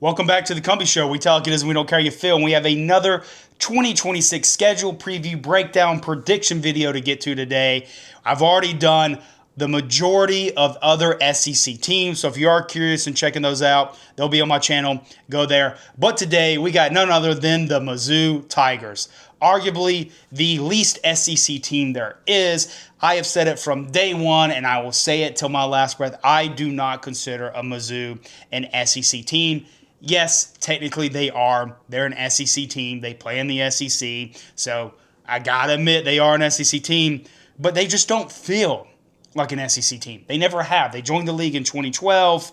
Welcome back to the Cumbie Show. We tell it as we don't care how you feel. And we have another 2026 schedule preview breakdown prediction video to get to today. I've already done the majority of other SEC teams. So if you are curious and checking those out, they'll be on my channel. Go there. But today we got none other than the Mizzou Tigers. Arguably the least SEC team there is. I have said it from day one, and I will say it till my last breath. I do not consider a Mizzou an SEC team. Yes, technically they are. They're an SEC team. They play in the SEC. So I got to admit they are an SEC team, but they just don't feel like an SEC team. They never have. They joined the league in 2012,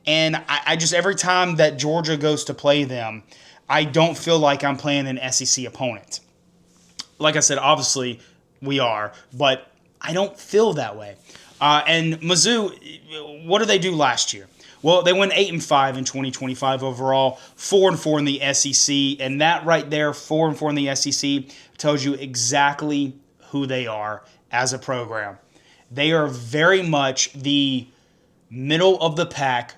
and I just, every time that Georgia goes to play them, I don't feel like I'm playing an SEC opponent. Like I said, obviously we are, but I don't feel that way. And Mizzou, what did they do last year? Well, they went 8-5 in 2025 overall, 4-4 in the SEC, and that right there, 4-4 in the SEC, tells you exactly who they are as a program. They are very much the middle of the pack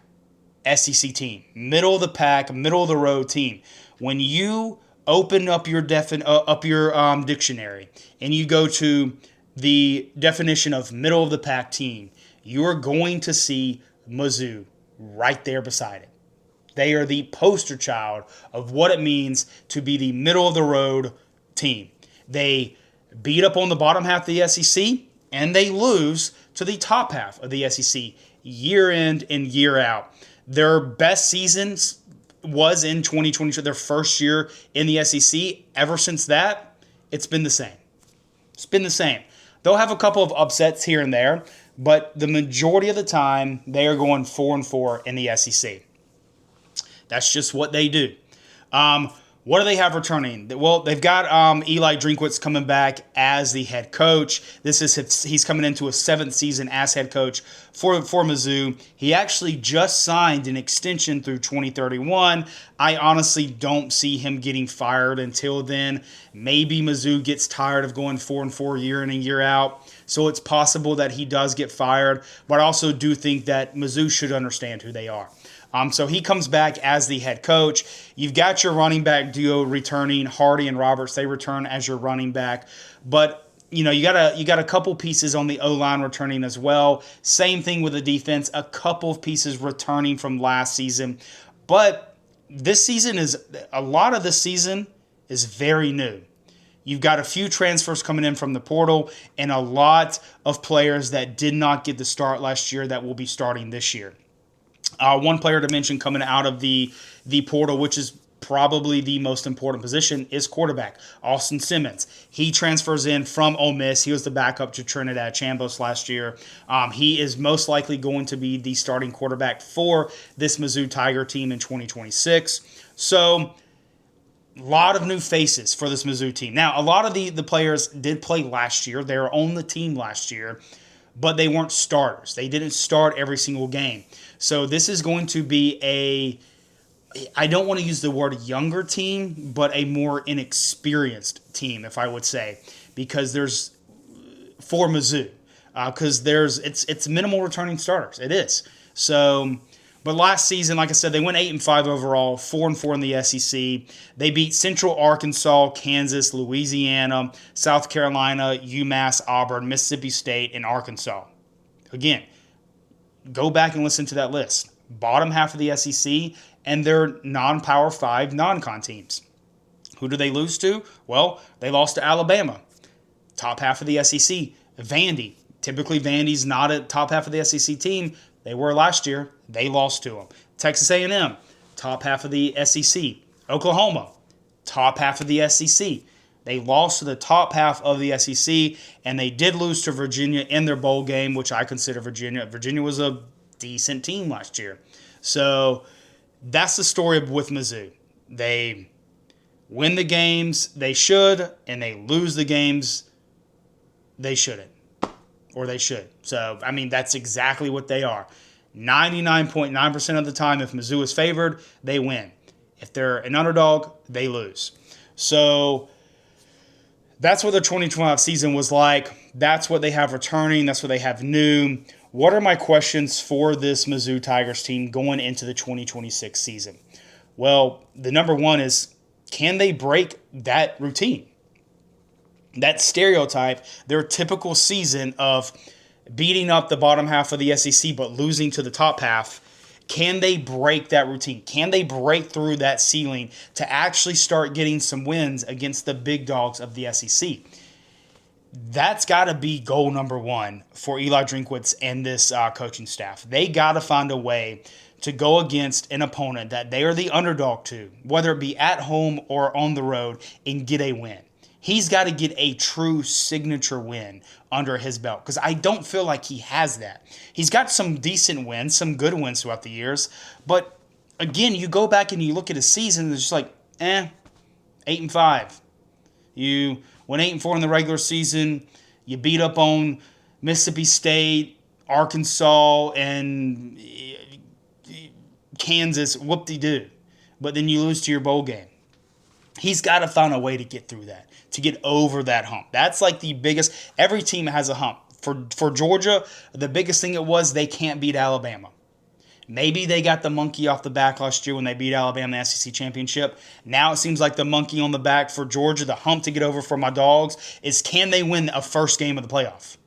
SEC team, middle of the pack, middle of the road team. When you open up your dictionary and you go to the definition of middle of the pack team, you are going to see Mizzou right there beside it. They are the poster child of what it means to be the middle of the road team. They beat up on the bottom half of the SEC, and they lose to the top half of the SEC year in and year out. Their best seasons was in 2022, their first year in the SEC. Ever since that, it's been the same. It's been the same. They'll have a couple of upsets here and there, but the majority of the time, they are going 4-4 in the SEC. That's just what they do. What do they have returning? Well, they've got Eli Drinkwitz coming back as the head coach. He's coming into a seventh season as head coach for Mizzou. He actually just signed an extension through 2031. I honestly don't see him getting fired until then. Maybe Mizzou gets tired of going 4-4 year in and year out. So it's possible that he does get fired. But I also do think that Mizzou should understand who they are. So he comes back as the head coach. You've got your running back duo returning, Hardy and Roberts. They return as your running back. But you got a couple pieces on the O-line returning as well. Same thing with the defense. A couple of pieces returning from last season. But a lot of this season is very new. You've got a few transfers coming in from the portal and a lot of players that did not get the start last year that will be starting this year. One player to mention coming out of the portal, which is probably the most important position, is quarterback, Austin Simmons. He transfers in from Ole Miss. He was the backup to Trinidad Chambos last year. He is most likely going to be the starting quarterback for this Mizzou Tiger team in 2026. So, a lot of new faces for this Mizzou team. Now, a lot of the players did play last year. They were on the team last year, but they weren't starters. They didn't start every single game. So this is going to be I don't want to use the word younger team, but a more inexperienced team, if I would say, because for Mizzou, because it's minimal returning starters. It is. So, but last season, like I said, they went 8-5 overall, 4-4 in the SEC. They beat Central Arkansas, Kansas, Louisiana, South Carolina, UMass, Auburn, Mississippi State, and Arkansas. Again, go back and listen to that list. Bottom half of the SEC, and they're non-Power 5 non-con teams. Who do they lose to? Well, they lost to Alabama. Top half of the SEC, Vandy. Typically, Vandy's not a top half of the SEC team. They were last year. They lost to them. Texas A&M, top half of the SEC. Oklahoma, top half of the SEC. They lost to the top half of the SEC, and they did lose to Virginia in their bowl game, which I consider Virginia. Virginia was a decent team last year. So that's the story with Mizzou. They win the games they should, and they lose the games they shouldn't. Or they should. So, I mean, that's exactly what they are. 99.9% of the time, if Mizzou is favored, they win. If they're an underdog, they lose. So that's what the 2025 season was like. That's what they have returning. That's what they have new. What are my questions for this Mizzou Tigers team going into the 2026 season? Well, the number one is, can they break that routine? That stereotype, their typical season of beating up the bottom half of the SEC but losing to the top half. Can they break that routine? Can they break through that ceiling to actually start getting some wins against the big dogs of the SEC? That's got to be goal number one for Eli Drinkwitz and this coaching staff. They got to find a way to go against an opponent that they are the underdog to, whether it be at home or on the road, and get a win. He's got to get a true signature win under his belt, because I don't feel like he has that. He's got some decent wins, some good wins throughout the years, but again, you go back and you look at his season, and it's just like, 8-5. You went 8-4 in the regular season. You beat up on Mississippi State, Arkansas, and Kansas. Whoop-de-doo. But then you lose to your bowl game. He's got to find a way to get through that, to get over that hump. That's like the biggest. Every team has a hump. For Georgia, the biggest thing it was they can't beat Alabama. Maybe they got the monkey off the back last year when they beat Alabama in the SEC championship. Now it seems like the monkey on the back for Georgia, the hump to get over for my dogs, is can they win a first game of the playoff?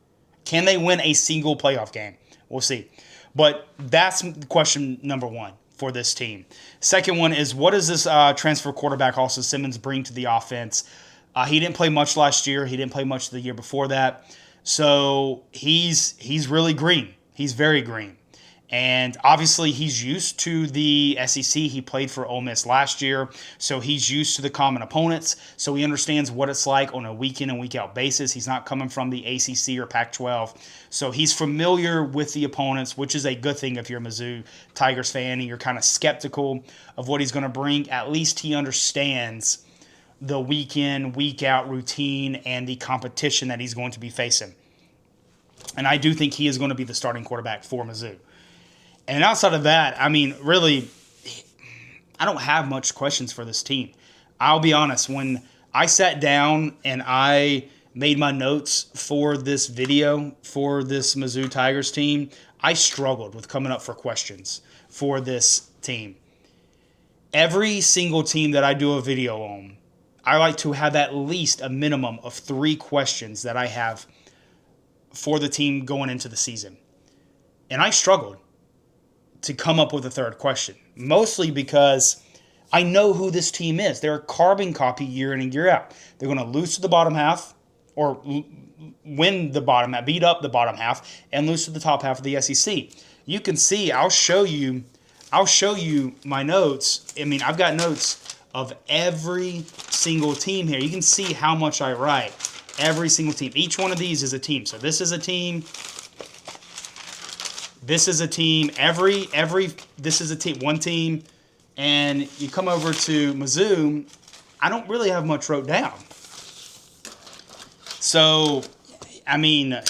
Can they win a single playoff game? We'll see. But that's question number one for this team. Second one is, what does this transfer quarterback, Austin Simmons, bring to the offense? He didn't play much last year. He didn't play much the year before that. So he's really green. He's very green. And obviously he's used to the SEC. He played for Ole Miss last year, so he's used to the common opponents. So he understands what it's like on a week in and week out basis. He's not coming from the ACC or Pac-12. So he's familiar with the opponents, which is a good thing if you're a Mizzou Tigers fan and you're kind of skeptical of what he's going to bring. At least he understands the week in, week out routine and the competition that he's going to be facing. And I do think he is going to be the starting quarterback for Mizzou. And outside of that, I mean, really, I don't have much questions for this team. I'll be honest, when I sat down and I made my notes for this video, for this Mizzou Tigers team, I struggled with coming up for questions for this team. Every single team that I do a video on, I like to have at least a minimum of 3 questions that I have for the team going into the season. And I struggled to come up with a third question, mostly because I know who this team is. They're a carbon copy year in and year out. They're going to lose to the bottom half, or win the bottom half, beat up the bottom half, and lose to the top half of the SEC. You can see, I'll show you my notes. I mean, I've got notes of every single team here. You can see how much I write. Every single team. Each one of these is a team. So this is a team. This is a team. This is a team. One team. And you come over to Mizzou, I don't really have much wrote down. So, I mean,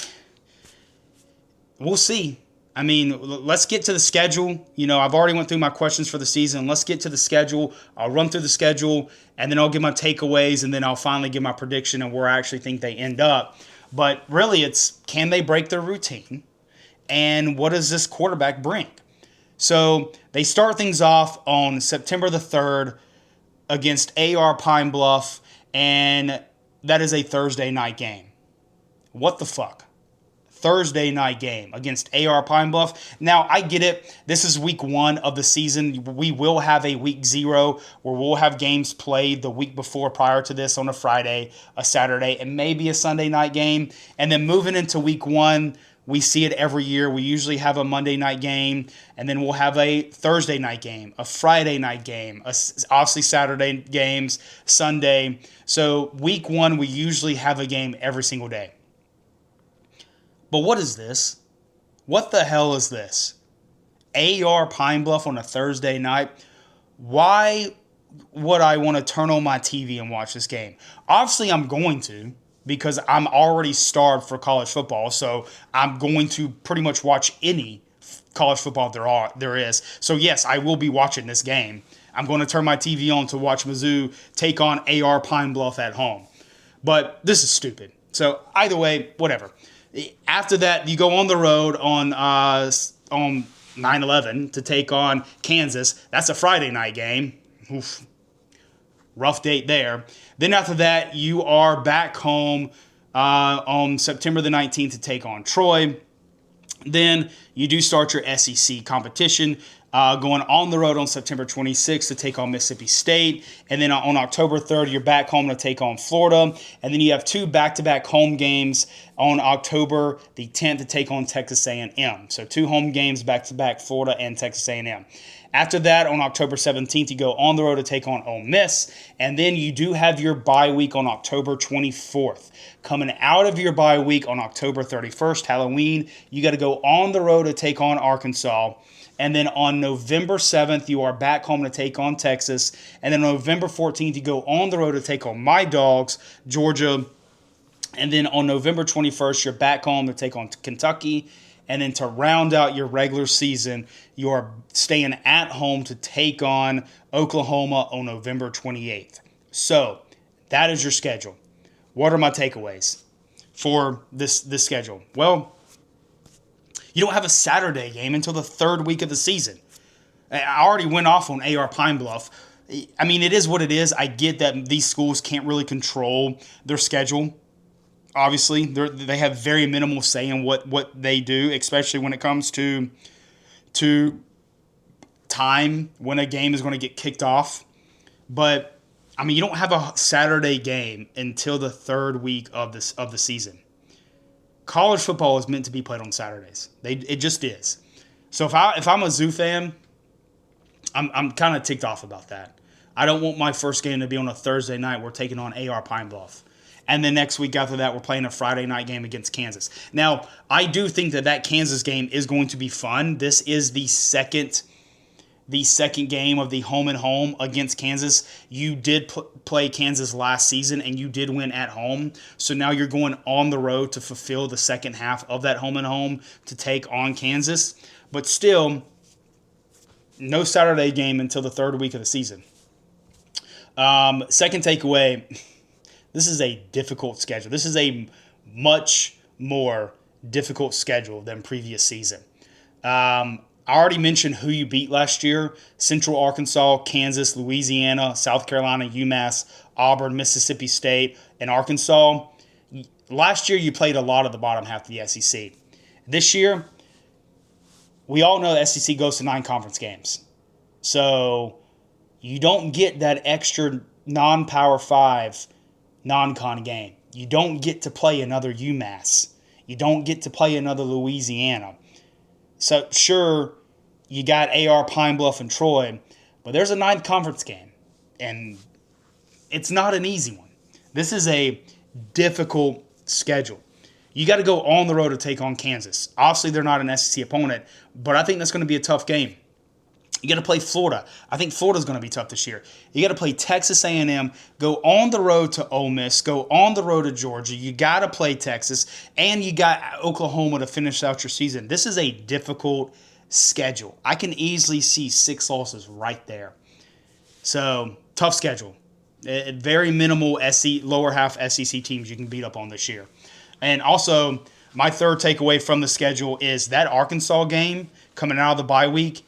we'll see. I mean, let's get to the schedule. You know, I've already went through my questions for the season. Let's get to the schedule. I'll run through the schedule, and then I'll give my takeaways, and then I'll finally give my prediction of where I actually think they end up. But really, it's, can they break their routine? And what does this quarterback bring? So they start things off on September the 3rd against AR Pine Bluff, and that is a Thursday night game. What the fuck? Thursday night game against AR Pine Bluff. Now, I get it. This is week 1 of the season. We will have a week 0 where we'll have games played the week before prior to this on a Friday, a Saturday, and maybe a Sunday night game. And then moving into week 1, we see it every year. We usually have a Monday night game, and then we'll have a Thursday night game, a Friday night game, obviously Saturday games, Sunday. So week 1, we usually have a game every single day. But what is this? What the hell is this? AR Pine Bluff on a Thursday night? Why would I want to turn on my TV and watch this game? Obviously, I'm going to, because I'm already starved for college football. So I'm going to pretty much watch any college football there is. So yes, I will be watching this game. I'm going to turn my TV on to watch Mizzou take on AR Pine Bluff at home. But this is stupid. So either way, whatever. After that, you go on the road on 9/11 to take on Kansas. That's a Friday night game. Oof, rough date there. Then after that, you are back home on September the 19th to take on Troy. Then you do start your SEC competition, going on the road on September 26th to take on Mississippi State. And then on October 3rd, you're back home to take on Florida. And then you have 2 back-to-back home games on October the 10th to take on Texas A&M. So 2 home games back-to-back, Florida and Texas A&M. After that, on October 17th, you go on the road to take on Ole Miss. And then you do have your bye week on October 24th. Coming out of your bye week on October 31st, Halloween, you got to go on the road to take on Arkansas. And then on November 7th, you are back home to take on Texas. And then on November 14th, you go on the road to take on my Dogs, Georgia. And then on November 21st, you're back home to take on Kentucky. And then to round out your regular season, you are staying at home to take on Oklahoma on November 28th. So that is your schedule. What are my takeaways for this schedule? Well, you don't have a Saturday game until the 3rd week of the season. I already went off on AR Pine Bluff. I mean, it is what it is. I get that these schools can't really control their schedule. Obviously, they have very minimal say in what they do, especially when it comes to time when a game is going to get kicked off. But I mean, you don't have a Saturday game until the 3rd week of the season. College football is meant to be played on Saturdays. It just is. So if I'm a Mizzou fan, I'm kind of ticked off about that. I don't want my first game to be on a Thursday night. We're taking on AR Pine Bluff. And then next week after that, we're playing a Friday night game against Kansas. Now, I do think that Kansas game is going to be fun. This is the second game of the home and home against Kansas. You did play Kansas last season, and you did win at home. So now you're going on the road to fulfill the second half of that home and home to take on Kansas. But still, no Saturday game until the 3rd week of the season. Second takeaway, this is a difficult schedule. This is a much more difficult schedule than previous season. I already mentioned who you beat last year: Central Arkansas, Kansas, Louisiana, South Carolina, UMass, Auburn, Mississippi State, and Arkansas. Last year, you played a lot of the bottom half of the SEC. This year, we all know the SEC goes to 9 conference games. So you don't get that extra non-Power 5 non-con game. You don't get to play another UMass. You don't get to play another Louisiana. So sure, you got AR Pine Bluff and Troy, but there's a 9th conference game, and it's not an easy one. This is a difficult schedule. You got to go on the road to take on Kansas. Obviously, they're not an SEC opponent, but I think that's going to be a tough game. You got to play Florida. I think Florida's going to be tough this year. You got to play Texas A&M, go on the road to Ole Miss, go on the road to Georgia. You got to play Texas, and you got Oklahoma to finish out your season. This is a difficult schedule. I can easily see 6 losses right there. So, tough schedule. Very minimal lower half SEC teams you can beat up on this year. And also, my third takeaway from the schedule is that Arkansas game coming out of the bye week.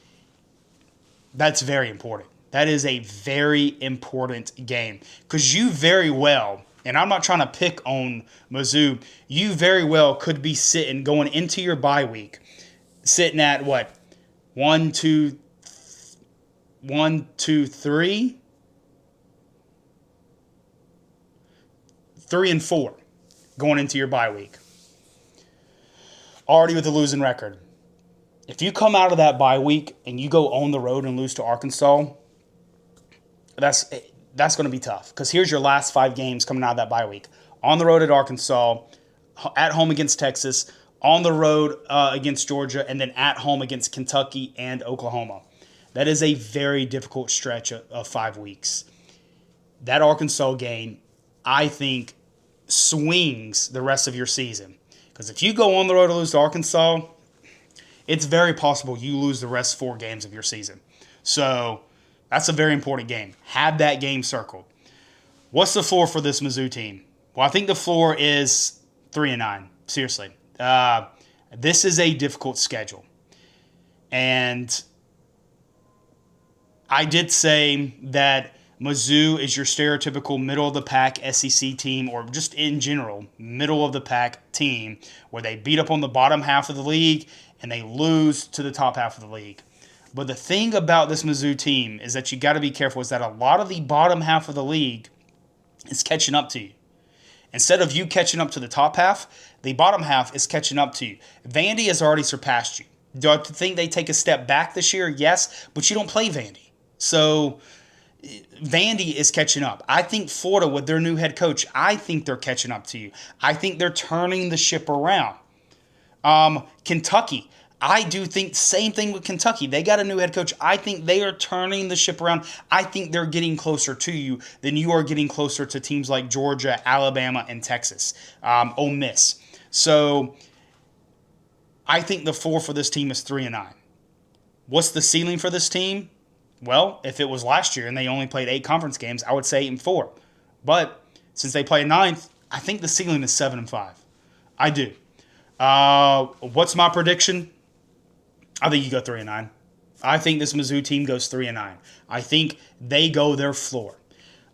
That's very important. That is a very important game because you very well, and I'm not trying to pick on Mizzou, you very well could be sitting going into your bye week, sitting at what? 1, 2, 3? 3 and 4 going into your bye week. Already with a losing record. If you come out of that bye week and you go on the road and lose to Arkansas, that's going to be tough. Because here's your last 5 games coming out of that bye week. On the road at Arkansas, at home against Texas, on the road against Georgia, and then at home against Kentucky and Oklahoma. That is a very difficult stretch of 5 weeks. That Arkansas game, I think, swings the rest of your season. Because if you go on the road to lose to Arkansas, it's very possible you lose the rest 4 games of your season. So that's a very important game. Have that game circled. What's the floor for this Mizzou team? Well, I think the floor is 3-9. Seriously. This is a difficult schedule. And I did say that Mizzou is your stereotypical middle of the pack SEC team, or just in general, middle of the pack team, where they beat up on the bottom half of the league and they lose to the top half of the league. But the thing about this Mizzou team is that you got to be careful is that a lot of the bottom half of the league is catching up to you. Instead of you catching up to the top half, the bottom half is catching up to you. Vandy has already surpassed you. Do I think they take a step back this year? Yes, but you don't play Vandy. So Vandy is catching up. I think Florida, with their new head coach, I think they're catching up to you. I think they're turning the ship around. Kentucky, I do think same thing with Kentucky. They got a new head coach. I think they are turning the ship around. I think they're getting closer to you than you are getting closer to teams like Georgia, Alabama, and Texas, Ole Miss. So I think the floor for this team is 3-9. What's the ceiling for this team? Well, if it was last year and they only played 8 conference games, I would say 8-4. But since they play ninth, I think the ceiling is 7-5. I do. What's my prediction? I think you go 3-9. I think this Mizzou team goes 3-9. I think they go their floor.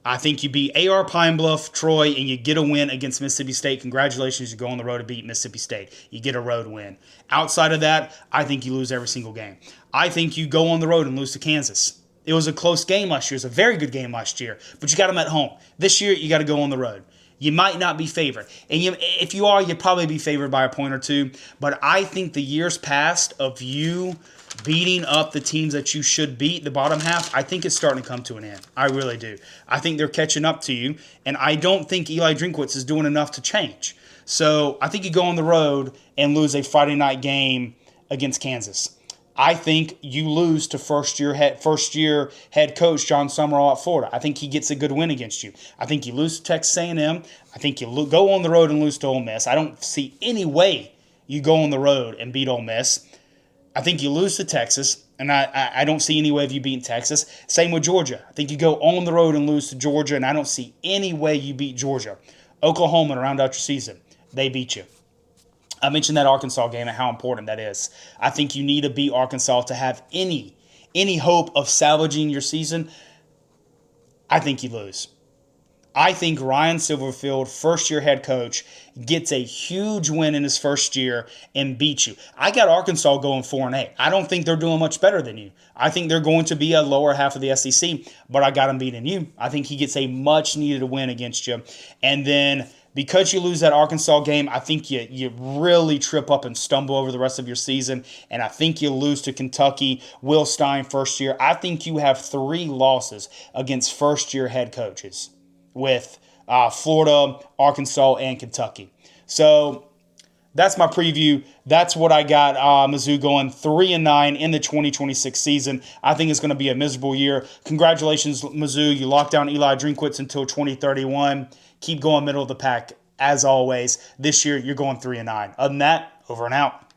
I think you beat AR Pine Bluff, Troy, and you get a win against Mississippi State. Congratulations, you go on the road to beat Mississippi State. You get a road win. Outside of that, I think you lose every single game. I think you go on the road and lose to Kansas. It was a close game last year. It was a very good game last year, but you got them at home. This year, you got to go on the road. You might not be favored. And if you are, you'd probably be favored by a point or two. But I think the years past of you beating up the teams that you should beat, the bottom half, I think it's starting to come to an end. I really do. I think they're catching up to you. And I don't think Eli Drinkwitz is doing enough to change. So I think you go on the road and lose a Friday night game against Kansas. I think you lose to first year head coach John Summerall at Florida. I think he gets a good win against you. I think you lose to Texas A&M. I think you go on the road and lose to Ole Miss. I don't see any way you go on the road and beat Ole Miss. I think you lose to Texas, and I don't see any way of you beating Texas. Same with Georgia. I think you go on the road and lose to Georgia, and I don't see any way you beat Georgia. Oklahoma to round out your season, they beat you. I mentioned that Arkansas game and how important that is. I think you need to beat Arkansas to have any hope of salvaging your season. I think you lose. I think Ryan Silverfield, first-year head coach, gets a huge win in his first year and beats you. I got Arkansas going 4-8. I don't think they're doing much better than you. I think they're going to be a lower half of the SEC, but I got them beating you. I think he gets a much-needed win against you. And then because you lose that Arkansas game, I think you really trip up and stumble over the rest of your season, and I think you lose to Kentucky. Will Stein, first year. I think you have 3 losses against first-year head coaches with Florida, Arkansas, and Kentucky. So that's my preview. That's what I got Mizzou going 3-9 in the 2026 season. I think it's going to be a miserable year. Congratulations, Mizzou. You locked down Eli Drinkwitz until 2031. Keep going middle of the pack as always. This year, you're going 3-9. Other than that, over and out.